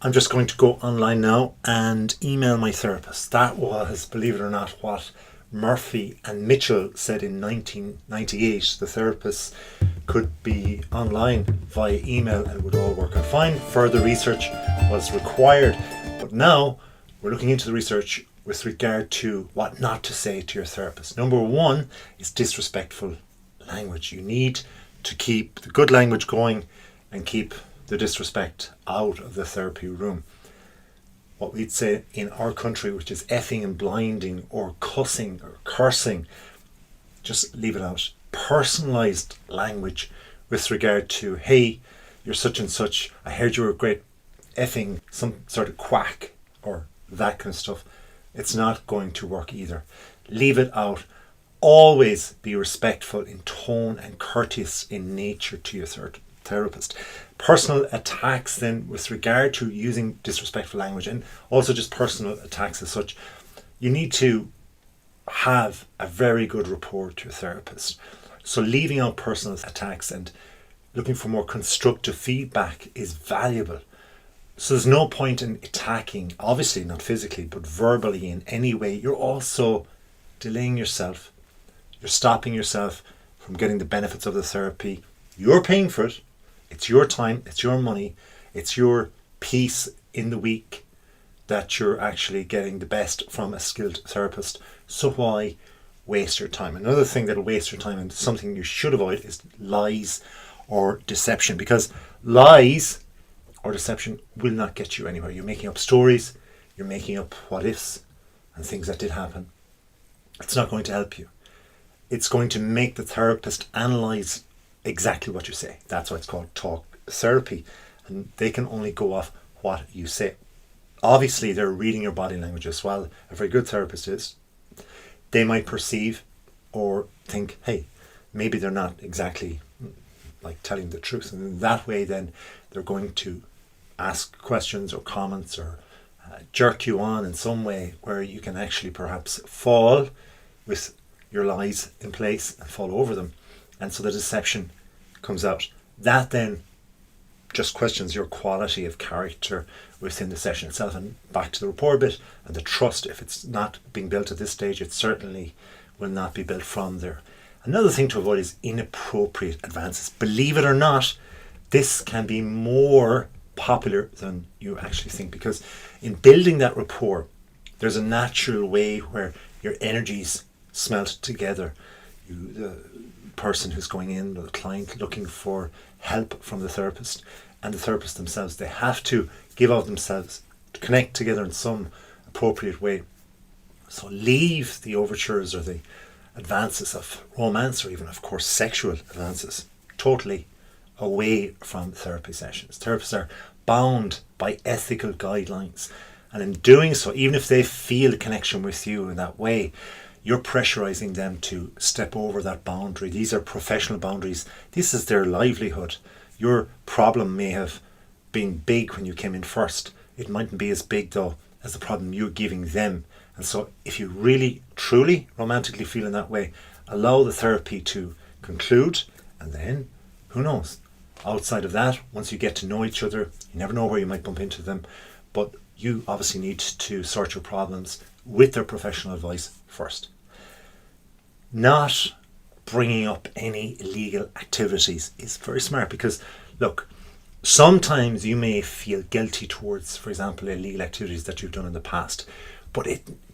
I'm just going to go online now and email my therapist. That was, believe it or not, what Murphy and Mitchell said in 1998. The therapists could be online via email and it would all work out fine. Further research was required. But now we're looking into the research with regard to what not to say to your therapist. Number one is disrespectful language. You need to keep the good language going and keep the disrespect out of the therapy room. What we'd say in our country, which is effing and blinding or cussing or cursing, just leave it out. Personalised language with regard to, hey, you're such and such, I heard you were a great effing, some sort of quack, or that kind of stuff. It's not going to work either. Leave it out. Always be respectful in tone and courteous in nature to your therapist. Personal attacks then with regard to using disrespectful language, and also just personal attacks as such, you need to have a very good rapport with your therapist. So leaving out personal attacks and looking for more constructive feedback is valuable. So there's no point in attacking, obviously not physically, but verbally in any way. You're also delaying yourself. You're stopping yourself from getting the benefits of the therapy. You're paying for it. It's your time, it's your money, it's your peace in the week that you're actually getting the best from a skilled therapist. So why waste your time? Another thing that'll waste your time and something you should avoid is lies or deception, because lies or deception will not get you anywhere. You're making up stories, you're making up what ifs and things that did happen. It's not going to help you. It's going to make the therapist analyse exactly what you say. That's why it's called talk therapy, and they can only go off what you say. Obviously they're reading your body language as well. A very good therapist is. They might perceive or think, hey, maybe they're not exactly like telling the truth, and in that way then they're going to ask questions or comments or jerk you on in some way where you can actually perhaps fall with your lies in place and fall over them, and so the deception comes out. That then just questions your quality of character within the session itself. And back to the rapport bit and the trust, if it's not being built at this stage, it certainly will not be built from there. Another thing to avoid is inappropriate advances. Believe it or not, this can be more popular than you actually think, because in building that rapport, there's a natural way where your energies smelt together. The person who's going in, or the client looking for help from the therapist, and the therapist themselves, they have to give of themselves to connect together in some appropriate way. So leave the overtures or the advances of romance, or even of course sexual advances, totally away from therapy sessions. Therapists are bound by ethical guidelines, and in doing so, even if they feel a connection with you in that way, you're pressurizing them to step over that boundary. These are professional boundaries. This is their livelihood. Your problem may have been big when you came in first. It mightn't be as big though as the problem you're giving them. And so if you really, truly romantically feel in that way, allow the therapy to conclude, and then, who knows, outside of that, once you get to know each other, you never know where you might bump into them, but you obviously need to sort your problems with their professional advice first. Not bringing up any illegal activities is very smart, because look, sometimes you may feel guilty towards, for example, illegal activities that you've done in the past, but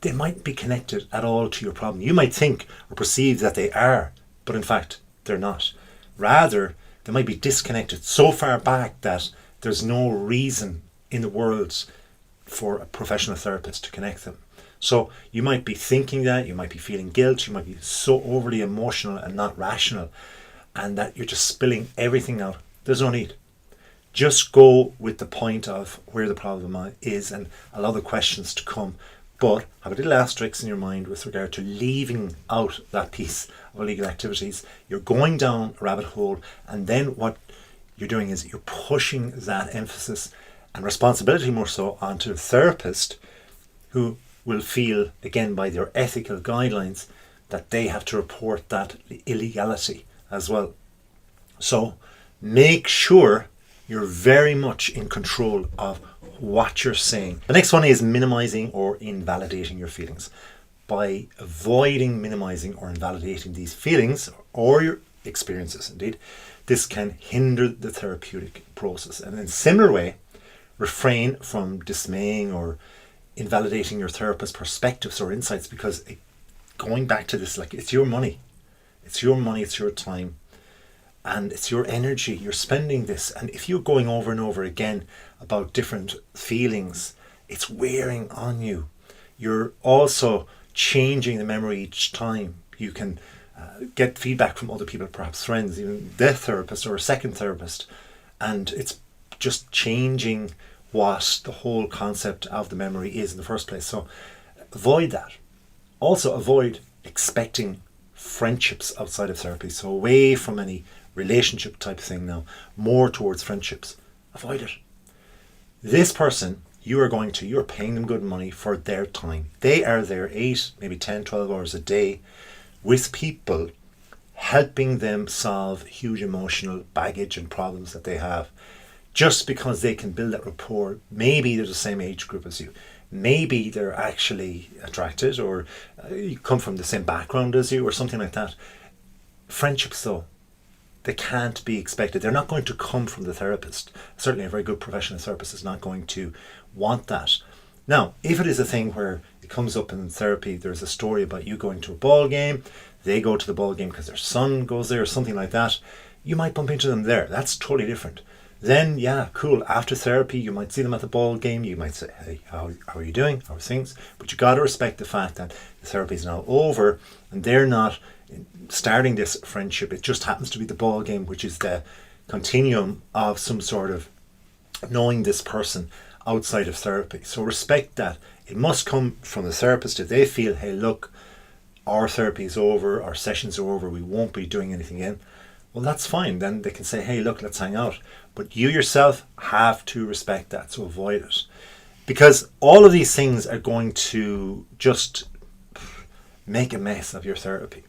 they might be connected at all to your problem. You might think or perceive that they are, but in fact they're not. Rather, they might be disconnected so far back that there's no reason in the world for a professional therapist to connect them. So you might be thinking that, you might be feeling guilt, you might be so overly emotional and not rational, and that you're just spilling everything out. There's no need. Just go with the point of where the problem is and allow the questions to come, but have a little asterisk in your mind with regard to leaving out that piece of illegal activities. You're going down a rabbit hole, and then what you're doing is you're pushing that emphasis and responsibility more so onto the therapist, who will feel, again, by their ethical guidelines, that they have to report that illegality as well. So make sure You're very much in control of what you're saying. The next one is minimizing or invalidating your feelings. By avoiding minimizing or invalidating these feelings or your experiences, indeed, this can hinder the therapeutic process. And in a similar way, refrain from dismaying or invalidating your therapist's perspectives or insights, because going back to this, like, it's your money, it's your time, and it's your energy. You're spending this, and if you're going over and over again about different feelings, it's wearing on you. You're also changing the memory each time. You can get feedback from other people, perhaps friends, even their therapist or a second therapist, and it's just changing what the whole concept of the memory is in the first place. So avoid that. Also avoid expecting friendships outside of therapy. So away from any relationship type thing now, more towards friendships. Avoid it. This person, you're paying them good money for their time. They are there 8, maybe 10, 12 hours a day with people, helping them solve huge emotional baggage and problems that they have. Just because they can build that rapport, maybe they're the same age group as you. Maybe they're actually attracted, or you come from the same background as you, or something like that. Friendships, though, they can't be expected. They're not going to come from the therapist. Certainly a very good professional therapist is not going to want that. Now, if it is a thing where it comes up in therapy, there's a story about you going to a ball game, they go to the ball game because their son goes there or something like that, you might bump into them there. That's totally different. Then, yeah, cool. After therapy, you might see them at the ball game. You might say, hey, how are you doing? How are things? But you got to respect the fact that the therapy is now over and they're not starting this friendship. It just happens to be the ball game, which is the continuum of some sort of knowing this person outside of therapy. So respect that. It must come from the therapist. If they feel, hey, look, our therapy is over, our sessions are over, we won't be doing anything in, well, that's fine. Then they can say, hey, look, let's hang out. But you yourself have to respect that, so avoid it. Because all of these things are going to just make a mess of your therapy.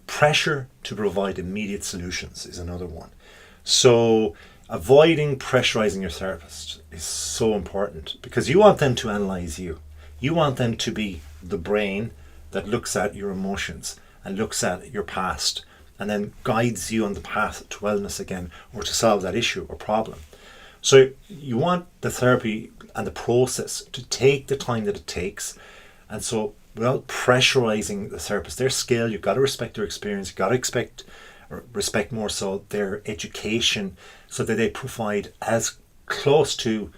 Pressure to provide immediate solutions is another one. So avoiding pressurizing your therapist is so important, because you want them to analyze you. You want them to be the brain that looks at your emotions and looks at your past and then guides you on the path to wellness again, or to solve that issue or problem. So you want the therapy and the process to take the time that it takes. And so without pressurizing the therapist, their skill, you've got to respect their experience, you've got to respect more so their education, so that they provide as close to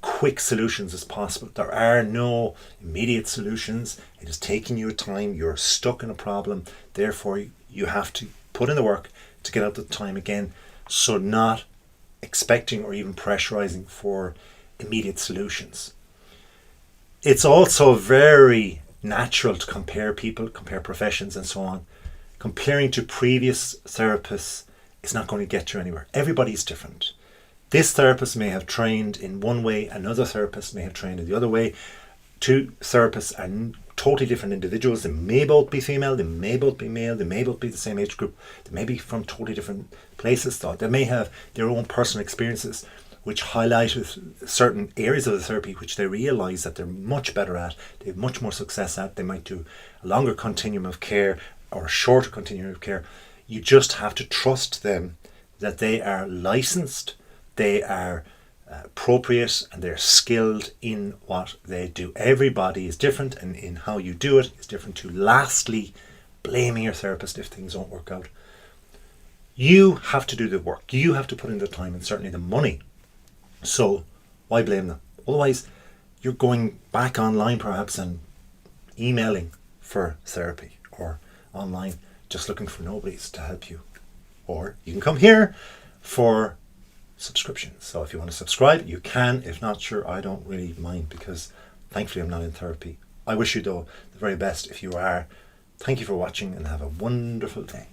quick solutions as possible. There are no immediate solutions. It is taking you time. You're stuck in a problem. Therefore, you have to put in the work to get out the time again. So not expecting or even pressurizing for immediate solutions. It's also very natural to compare people, compare professions and so on. Comparing to previous therapists is not going to get you anywhere. Everybody's different. This therapist may have trained in one way, another therapist may have trained in the other way. Two therapists are totally different individuals. They may both be female, they may both be male, they may both be the same age group, they may be from totally different places, though. They may have their own personal experiences which highlight certain areas of the therapy which they realise that they're much better at, they have much more success at. They might do a longer continuum of care or a shorter continuum of care. You just have to trust them that they are licensed, they are appropriate, and they're skilled in what they do. Everybody is different, and in how you do it is different too. Lastly, blaming your therapist if things don't work out. You have to do the work. You have to put in the time and certainly the money. So why blame them? Otherwise, you're going back online perhaps and emailing for therapy, or online just looking for nobodies to help you. Or you can come here for subscription. So if you want to subscribe, you can. If not, sure, I don't really mind, because thankfully I'm not in therapy. I wish you, though, the very best if you are. Thank you for watching and have a wonderful day.